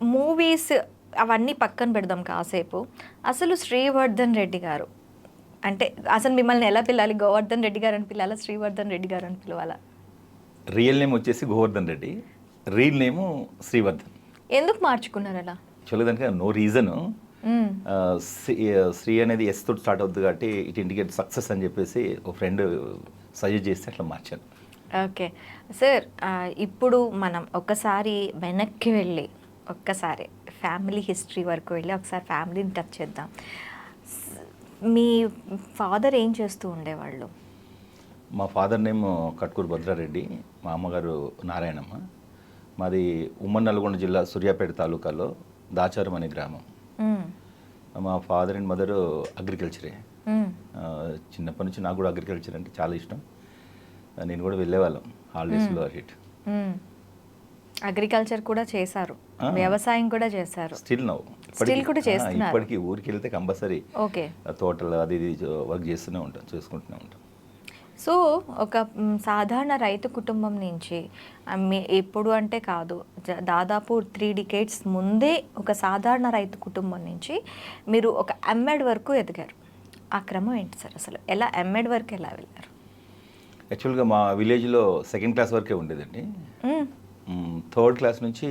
Movies అవన్నీ పక్కన పెడదాం కాసేపు. అసలు శ్రీవర్ధన్ రెడ్డి గారు అంటే అసలు మిమ్మల్ని ఎలా పిలవాలి? గోవర్ధన్ రెడ్డి గారు అని పిలవాలా? శ్రీవర్ధన్ రెడ్డి గారు అని పిలవాలా? రియల్ నేమ్ వచ్చేసి గోవర్ధన్ రెడ్డి, రియల్ నేము శ్రీవర్ధన్. ఎందుకు మార్చుకున్నారు అలా? యాక్చువల్గా దానికి నో రీజను. శ్రీ అనేది ఎస్ తోటి స్టార్ట్ అవుతుంది కాబట్టి ఇట్ ఇండికేట్ సక్సెస్ అని చెప్పేసి ఒక ఫ్రెండ్ సజెస్ట్ చేస్తే అట్లా మార్చాను. ఓకే సార్, ఇప్పుడు మనం ఒకసారి వెనక్కి వెళ్ళి ఒక్కసారి ఫ్యామిలీ హిస్టరీ వరకు వెళ్ళి ఒకసారి ఫ్యామిలీని టచ్ చేద్దాం. మీ ఫాదర్ ఏం చేస్తూ ఉండేవాళ్ళు? మా ఫాదర్ నేమ్ కట్కూరు భద్రారెడ్డి, మా అమ్మగారు నారాయణమ్మ. మాది ఉమ్మడి నల్గొండ జిల్లా సూర్యాపేట తాలూకాలో దాచారం అనే గ్రామం. మా ఫాదర్ అండ్ మదర్ అగ్రికల్చరే. చిన్నప్పటి నుంచి నాకు కూడా అగ్రికల్చర్ అంటే చాలా ఇష్టం. నేను కూడా వెళ్ళేవాళ్ళం హాలిడేస్లో అటు. అగ్రికల్చర్ కూడా చేశారు, వ్యవసాయం కూడా చేశారు. స్టిల్ కూడా చేస్తున్నారు. ఇప్పటికీ ఊరికి వెళ్తే కంపల్సరీ ఓకే తోటలు అది ఇది వర్క్ చేస్తూనే ఉంటాం, చేసుకుంటూనే ఉంటాం. సో ఒక సాధారణ రైతు కుటుంబం నుంచి ఎప్పుడు అంటే కాదు, దాదాపు 3 decades ముందే ఒక సాధారణ రైతు కుటుంబం నుంచి మీరు ఒక ఎంఎడ్ వరకు ఎదిగారు. ఆ క్రమం ఏంటి సార్? అసలు ఎలా ఎంఎడ్ వరకు ఎలా వెళ్ళారు? యాక్చువల్గా మా విలేజ్లో 2nd క్లాస్ వరకే ఉండేదండి. 3rd క్లాస్ నుంచి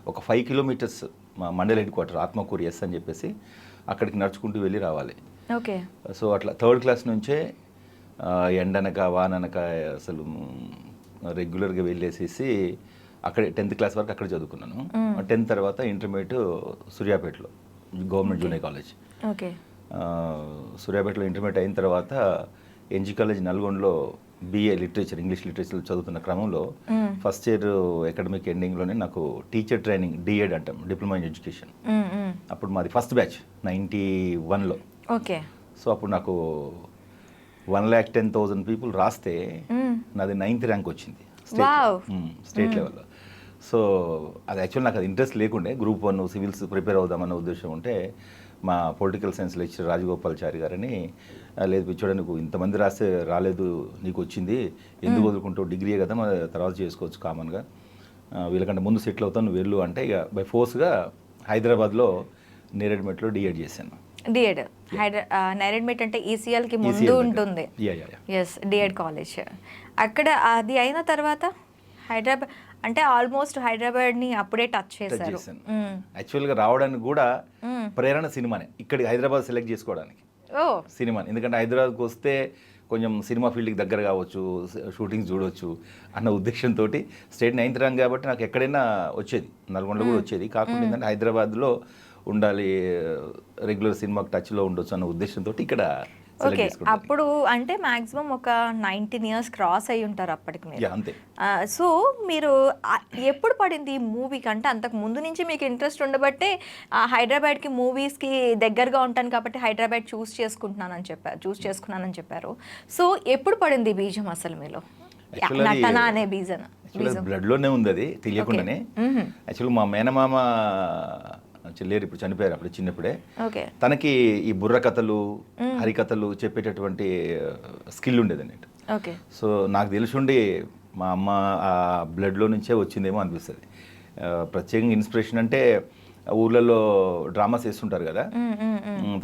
ఒక 5 kilometers మా మండల హెడ్ క్వార్టర్ ఆత్మకూరు ఎస్ అని చెప్పేసి అక్కడికి నడుచుకుంటూ వెళ్ళి రావాలి. ఓకే. సో అట్లా 3rd క్లాస్ నుంచే ఎండనక వాననక అసలు రెగ్యులర్గా వెళ్ళేసేసి అక్కడ 10th క్లాస్ వరకు అక్కడ చదువుకున్నాను. 10th తర్వాత ఇంటర్మీడియట్ సూర్యాపేటలో గవర్నమెంట్ జూనియర్ కాలేజ్. ఓకే. సూర్యాపేటలో ఇంటర్మీడియట్ అయిన తర్వాత ఎన్జీ కాలేజ్ నల్గొండలో BA లిటరేచర్, ఇంగ్లీష్ లిటరేచర్ చదువుతున్న క్రమంలో ఫస్ట్ ఇయర్ అకాడమిక్ ఎండింగ్లోనే నాకు టీచర్ ట్రైనింగ్ DED అంటాం, డిప్లొమా ఇన్ ఎడ్యుకేషన్. అప్పుడు మాది ఫస్ట్ బ్యాచ్ 91లో. ఓకే. సో అప్పుడు నాకు 1,10,000 పీపుల్ రాస్తే నాది 9th ర్యాంక్ వచ్చింది స్టేట్ లెవెల్లో. సో అది యాక్చువల్ నాకు అది ఇంట్రెస్ట్ లేకుండే, గ్రూప్ 1 సివిల్స్ ప్రిపేర్ అవుదామన్న ఉద్దేశం ఉంటే మా పొలిటికల్ సైన్స్ లెక్చరర్ రాజగోపాల్చారి గారని, లేదు పిచ్చోడా నీకు ఇంతమంది రాస్తే రాలేదు, నీకు వచ్చింది, ఎందుకు వదులుకుంటావు, డిగ్రీ కదా మన తర్వాత చేసుకోవచ్చు కామన్గా, వీళ్ళకంటే ముందు సెటిల్ అవుతాను నువ్వు వెళ్ళు అంటే ఇక బై ఫోర్స్గా హైదరాబాద్లో నేరేడ్మెట్లో DED చేశాను. DED నేరేడ్మెట్ అంటే ECLకి ముందు ఉంటుంది. Yes, DED college. అక్కడ అది అయిన తర్వాత హైదరాబాద్ అంటే ఆల్మోస్ట్ హైదరాబాద్ని అప్పుడే టచ్ చేశారు. యాక్చువల్గా రావడానికి కూడా ప్రేరణ సినిమానే, ఇక్కడికి హైదరాబాద్ సెలెక్ట్ చేసుకోవడానికి సినిమాని. ఎందుకంటే హైదరాబాద్కి వస్తే కొంచెం సినిమా ఫీల్డ్కి దగ్గర కావచ్చు, షూటింగ్స్ చూడవచ్చు అన్న ఉద్దేశంతో స్టేట్ 9th ర్యాంక్ కాబట్టి నాకు ఎక్కడైనా వచ్చేది, నల్గొండలో కూడా వచ్చేది. కాకుండా ఏంటంటే హైదరాబాద్లో ఉండాలి, రెగ్యులర్ సినిమాకి టచ్లో ఉండొచ్చు అన్న ఉద్దేశంతో ఇక్కడ. ఓకే. అప్పుడు అంటే మాక్సిమం ఒక 19 years క్రాస్ అయ్యి ఉంటారు అప్పటికి మీరు. అంతే. సో మీరు ఎప్పుడు పడింది ఈ మూవీకి? అంటే అంతకు ముందు నుంచి మీకు ఇంట్రెస్ట్ ఉండబట్టే హైదరాబాద్కి మూవీస్కి దగ్గరగా ఉంటాను కాబట్టి హైదరాబాద్ చూస్ చేసుకున్నానని చెప్పారు. సో ఎప్పుడు పడింది బీజం అసలు మీలో, నటన అనే బీజం? బ్లడ్లోనే ఉంది, అది తెలియకుండానే. యాక్చువల్గా మా మేనమామ లేరు, ఇప్పుడు చనిపోయారు, అప్పుడు చిన్నప్పుడే. తనకి ఈ బుర్ర కథలు, హరికథలు చెప్పేటటువంటి స్కిల్ ఉండేది అన్నట్టు. సో నాకు తెలిసిండి మా అమ్మ ఆ బ్లడ్లో నుంచే వచ్చిందేమో అనిపిస్తుంది. ప్రత్యేకంగా ఇన్స్పిరేషన్ అంటే ఊర్లలో డ్రామాస్ వేస్తుంటారు కదా,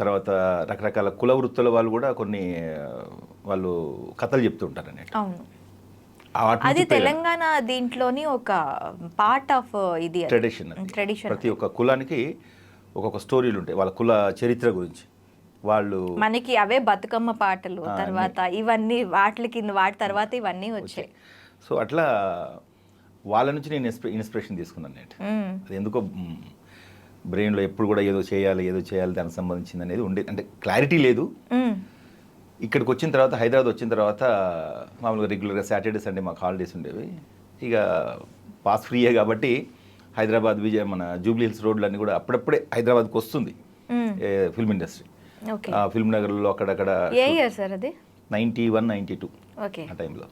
తర్వాత రకరకాల కుల వృత్తుల వాళ్ళు కూడా కొన్ని వాళ్ళు కథలు చెప్తుంటారు అన్నట్టు. అది తెలంగాణ దీంట్లోని ఒక పార్ట్ ఆఫ్ ఇది ట్రెడిషన్. ప్రతి ఒక్క కులానికి ఒక్కొక్క స్టోరీలు ఉంటాయి, వాళ్ళ కుల చరిత్ర గురించి. వాళ్ళు మనకి అవే బతుకమ్మ పాటలు, తర్వాత ఇవన్నీ వాటి తర్వాత ఇవన్నీ వచ్చాయి. సో అట్లా వాళ్ళ నుంచి నేను ఇన్స్పిరేషన్ తీసుకున్నాను నేను. అది ఎందుకో బ్రెయిన్లో ఎప్పుడు కూడా ఏదో చేయాలి దానికి సంబంధించింది అనేది ఉండేది, అంటే క్లారిటీ లేదు. ఇక్కడికి వచ్చిన తర్వాత, హైదరాబాద్ వచ్చిన తర్వాత మామూలుగా రెగ్యులర్గా సాటర్డే సండే మాకు హాలిడేస్ ఉండేవి. ఇక పాస్ ఫ్రీయే కాబట్టి హైదరాబాద్ మన జూబ్లీ హిల్స్ రోడ్లన్నీ కూడా అప్పుడప్పుడే హైదరాబాద్కి వస్తుంది ఫిల్మ్ ఇండస్ట్రీ. ఫిల్మ్ నగర్లో అక్కడక్కడ 91, 92 ఆ టైంలో.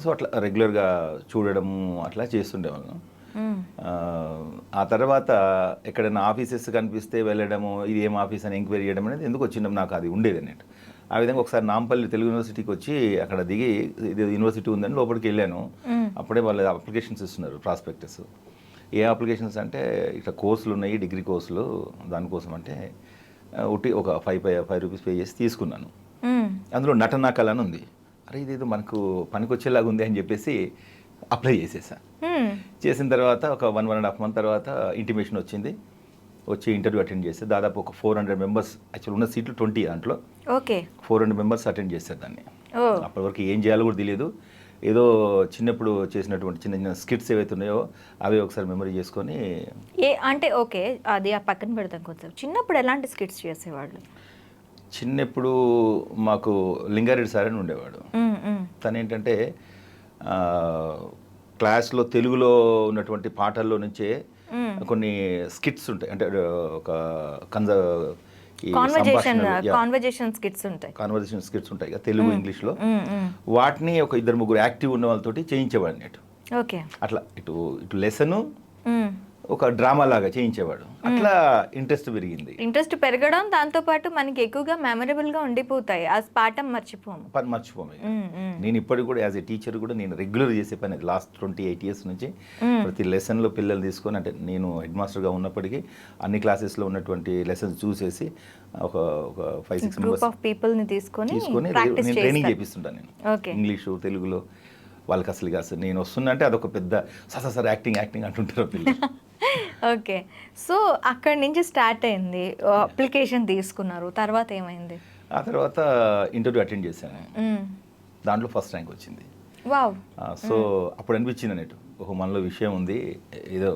సో అట్లా రెగ్యులర్గా చూడడము అట్లా చేస్తుండేవాళ్ళం. ఆ తర్వాత ఎక్కడైనా ఆఫీసెస్ కనిపిస్తే వెళ్ళడము, ఇది ఏం ఆఫీస్ అని ఎంక్వైరీ చేయడం అనేది ఎందుకు వచ్చిండం నాకు అది ఉండేది అన్నట్టు. ఆ విధంగా ఒకసారి నాంపల్లి తెలుగు యూనివర్సిటీకి వచ్చి అక్కడ దిగి ఇది యూనివర్సిటీ ఉందని లోపలికి వెళ్ళాను. అప్పుడే వాళ్ళు అప్లికేషన్స్ ఇస్తున్నారు, ప్రాస్పెక్టస్. ఏ అప్లికేషన్స్ అంటే ఇట్లా కోర్సులు ఉన్నాయి, డిగ్రీ కోర్సులు, దానికోసం అంటే ఒకటి ఒక ఫైవ్ రూపీస్ పే చేసి తీసుకున్నాను. అందులో నటనా కళ అని ఉంది. అరే ఇదేదో మనకు పనికొచ్చేలాగా ఉంది అని చెప్పేసి అప్లై చేసేసా. చేసిన తర్వాత ఒక 1.5 month తర్వాత ఇంటిమేషన్ వచ్చింది. వచ్చి ఇంటర్వ్యూ అటెండ్ చేస్తే దాదాపు ఒక 400 మెంబర్స్, యాక్చువల్ ఉన్న సీట్లు 20 దాంట్లో. ఓకే. 400 మెంబర్స్ అటెండ్ చేశారు దాన్ని. అప్పటి వరకు ఏం చేయాలో కూడా తెలియదు. ఏదో చిన్నప్పుడు చేసినటువంటి చిన్న చిన్న స్కిట్స్ ఏవైతే ఉన్నాయో అవి ఒకసారి మెమరీ చేసుకొని అంటే ఓకే, అది ఆ పక్కన పెడతాం కొంచెం. చిన్నప్పుడు ఎలాంటి స్కిట్స్ చేసేవాళ్ళు? చిన్నప్పుడు మాకు లింగారెడ్డి సార్ అని ఉండేవాడు. తను ఏంటంటే క్లాస్లో తెలుగులో ఉన్నటువంటి పాటల్లో నుంచే కొన్ని స్కిట్స్ ఉంటాయి. అంటే ఒక కాన్వర్జేషన్ స్కిట్స్ ఉంటాయి కదా తెలుగు ఇంగ్లీష్లో. వాటిని ఒక 2-3 యాక్టివ్ ఉన్న వాళ్ళతోటి చేయించేవాడు అన్నట్టు. ఓకే. అట్లా ఇటు లెసన్ ఒక డ్రామా లాగా చేయించేవాడు. అట్లా ఇంట్రెస్ట్ పెరిగింది. ఇంట్రెస్ట్ పెరగడం, దాంతోపాటు మనకి ఎక్కువగా మెమరబుల్గా ఉండిపోతాయి. ఆ పాఠం మర్చిపోము. నేను ఇప్పటికి కూడా యాజ్ ఏ టీచర్ కూడా నేను రెగ్యులర్ చేసే పని లాస్ట్ 28 years నుంచి. ప్రతి లెసన్లో పిల్లలు తీసుకొని, అంటే నేను హెడ్ మాస్టర్గా ఉన్నప్పటికీ అన్ని క్లాసెస్లో ఉన్నటువంటి లెసన్స్ చూసేసి ఒక 5-6 మెంబర్స్ పీపుల్ని తీసుకొని నేను ట్రైనింగ్ చేపిస్తుంటాను. నేను ఇంగ్లీషు తెలుగులో వాళ్ళకి అసలు నేను వస్తున్నా అంటే అదొక పెద్ద సార్ యాక్టింగ్ అంటుంటారు పిల్లలు. ఓకే. సో అక్కడి నుంచి స్టార్ట్ అయింది, అప్లికేషన్ తీసుకున్నారు, తర్వాత ఏమైంది? ఆ తర్వాత ఇంటర్వ్యూ అటెండ్ చేశాను. దాంట్లో ఫస్ట్ ర్యాంక్ వచ్చింది. వావ్. సో అప్పుడు అనిపించింది అన్నట్టు, మనలో విషయం ఉంది, ఏదో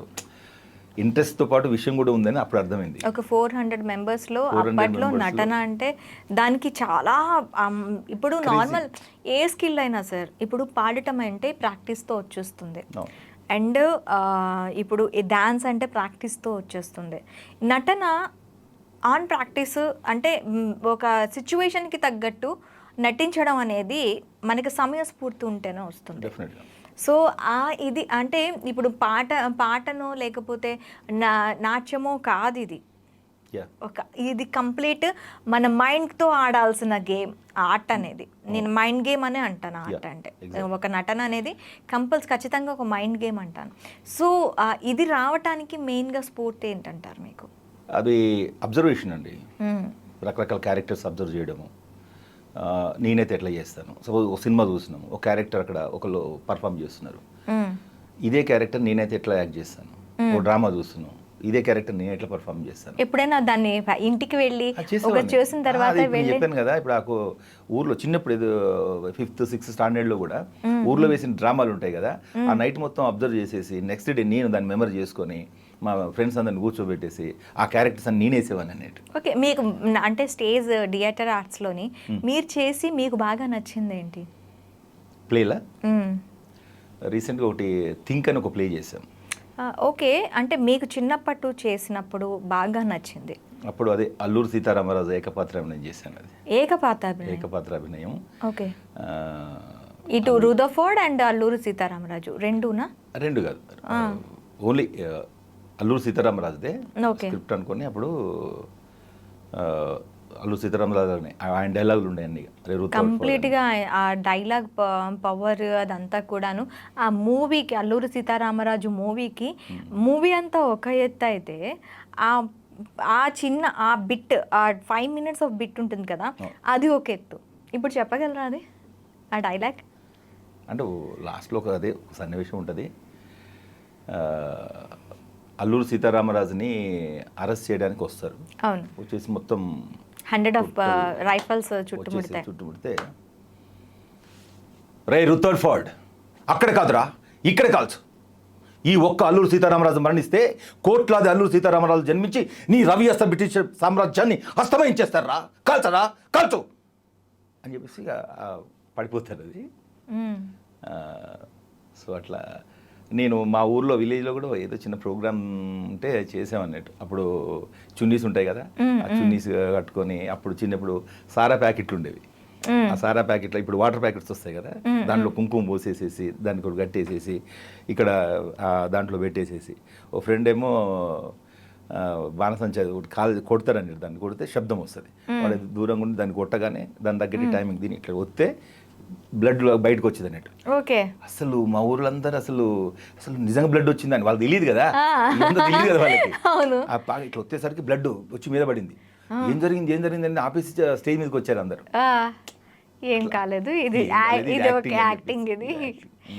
ఇంట్రెస్ట్తో పాటు విషయం కూడా ఉందని అప్పుడు అర్థమైంది. ఒక 400 మెంబర్స్లో అప్పట్లో నటన అంటే దానికి చాలా ఇప్పుడు నార్మల్ ఏ స్కిల్ అయినా సార్, ఇప్పుడు పాడటం అంటే ప్రాక్టీస్తో వచ్చేస్తుంది, అండ్ ఇప్పుడు డ్యాన్స్ అంటే ప్రాక్టీస్తో వచ్చేస్తుంది. నటన ఆన్ ప్రాక్టీస్ అంటే ఒక సిచ్యువేషన్కి తగ్గట్టు నటించడం అనేది మనకి సమయస్ఫూర్తి ఉంటేనే వస్తుంది. డెఫినెట్గా. సో ఇది అంటే ఇప్పుడు పాటనో లేకపోతే నాట్యమో కాదు, ఇది కంప్లీట్ మన మైండ్తో ఆడాల్సిన గేమ్ ఆర్ట్ అనేది. నేను మైండ్ గేమ్ అనే అంటాను ఆర్ట్ అంటే. ఒక నటన అనేది ఖచ్చితంగా ఒక మైండ్ గేమ్ అంటాను. సో ఇది రావటానికి మెయిన్గా స్ఫూర్తి ఏంటంటారు మీకు? అది అబ్జర్వేషన్ అండి. రకరకాల క్యారెక్టర్స్ అబ్జర్వ్ చేయడము. నేనైతే ఎట్లా చేస్తాను, సపోజ్ ఒక సినిమా చూసినాము, ఒక క్యారెక్టర్ అక్కడ ఒకళ్ళు పర్ఫామ్ చేస్తున్నారు, ఇదే క్యారెక్టర్ నేనైతే ఎట్లా యాక్ట్ చేస్తాను. ఒక డ్రామా చూస్తున్నాం, ఇదే క్యారెక్టర్ నేను ఎట్లా పర్ఫామ్ చేస్తాను. ఎప్పుడైనా దాన్ని ఇంటికి వెళ్ళి చూసిన తర్వాత చెప్పాను కదా, ఇప్పుడు నాకు ఊర్లో చిన్నప్పుడు ఏదో 5th 6th స్టాండర్డ్లో కూడా ఊర్లో వేసిన డ్రామాలు ఉంటాయి కదా, ఆ నైట్ మొత్తం అబ్జర్వ్ చేసేసి నెక్స్ట్ డే నేను దాన్ని మెమరీ చేసుకొని మా ఫ్రెండ్స్ అందరిని కూర్చోబెట్టేసి ఆ క్యారెక్టర్స్ అని నేనేసేవాను అన్నట్టు. ఓకే. మీకు అంటే స్టేజ్ థియేటర్ ఆర్ట్స్లోని మీరు చేసి మీకు బాగా నచ్చింది ఏంటి ప్లేలా? రీసెంట్గా ఒకటి థింక్ అని ఒక ప్లే చేసాం. ఓకే. అంటే మీకు చిన్నప్పటి చేసినప్పుడు బాగా నచ్చింది అప్పుడు అదే అల్లూరు సీతారామరాజు ఏకపాత్రాభినయం చేశాను. అది ఏకపాత్రాభినయం. ఓకే. ఇటు రూదర్ఫోర్డ్ అండ్ అల్లూరు సీతారామరాజు రెండునా? రెండు కాదు, ఓన్లీ అల్లూరు సీతారామరాజుదే స్క్రిప్ట్ అనుకొని అప్పుడు అల్లూరు సీతారామరాజు ఆయన డైలాగులు ఉండే అన్ని కంప్లీట్గా. ఆ డైలాగ్ పవర్ అదంతా కూడాను ఆ మూవీకి, అల్లూరు సీతారామరాజు మూవీ అంతా ఒక ఎత్తు అయితే ఆ చిన్న ఆ బిట్, ఆ 5 minutes ఆఫ్ బిట్ ఉంటుంది కదా, అది ఒక ఎత్తు. ఇప్పుడు చెప్పగలరా అది ఆ డైలాగ్? అంటే లాస్ట్లో ఒక అదే సన్నివేశం ఉంటుంది. అల్లూరు సీతారామరాజుని అరెస్ట్ చేయడానికి వస్తారు. అవును. వచ్చేసి మొత్తం 100 రైఫల్స్ చుట్టుముడితే రే రుతర్ఫోర్డ్, అక్కడ కాదురా ఇక్కడ కాల్చు. ఈ ఒక్క అల్లూరు సీతారామరాజు మరణిస్తే కోట్లాది అల్లూరు సీతారామరాజు జన్మించి నీ రవి హస్త బ్రిటిష్ సామ్రాజ్యాన్ని హస్తమయించేస్తారా, కాల్చరా కాల్చు అని చెప్పేసి పడిపోతారు అది. సో అట్లా నేను మా ఊర్లో విలేజ్లో కూడా ఏదో చిన్న ప్రోగ్రామ్ ఉంటే చేసామన్నట్టు. అప్పుడు చున్నీస్ ఉంటాయి కదా, ఆ చున్నీస్ కట్టుకొని అప్పుడు చిన్నప్పుడు సారా ప్యాకెట్లు ఉండేవి. ఆ సారా ప్యాకెట్లో ఇప్పుడు వాటర్ ప్యాకెట్స్ వస్తాయి కదా, దాంట్లో కుంకుమ పోసేసేసి దానికి ఒకటి కట్టేసేసి ఇక్కడ దాంట్లో పెట్టేసేసి, ఓ ఫ్రెండ్ ఏమో బాణసంచా కొడతారని దాన్ని కొడితే శబ్దం వస్తుంది, వాడు దూరంగా ఉండి దాన్ని కొట్టగానే దాని తగ్గట్టు టైమింగ్ దీన్ని ఇట్లా వస్తే బ్లడ్ బయటకు వచ్చింది అన్నట్టు. ఓకే. అసలు మా ఊర్లందరూ అసలు అసలు నిజంగా బ్లడ్ వచ్చిందని వాళ్ళకి తెలియదు కదా, తెలియదు కదా వాళ్ళకి. అవును. ఇట్లా వచ్చేసరికి బ్లడ్ వచ్చి మీద పడింది. ఏం జరిగింది అని ఆఫీస్ స్టేజ్ మీదకి వచ్చారు అందరు. ఏం కాలేదు, ఇది ఇది ఇది ఒక acting అని యాక్టింగ్, ఇది చెప్పేసి.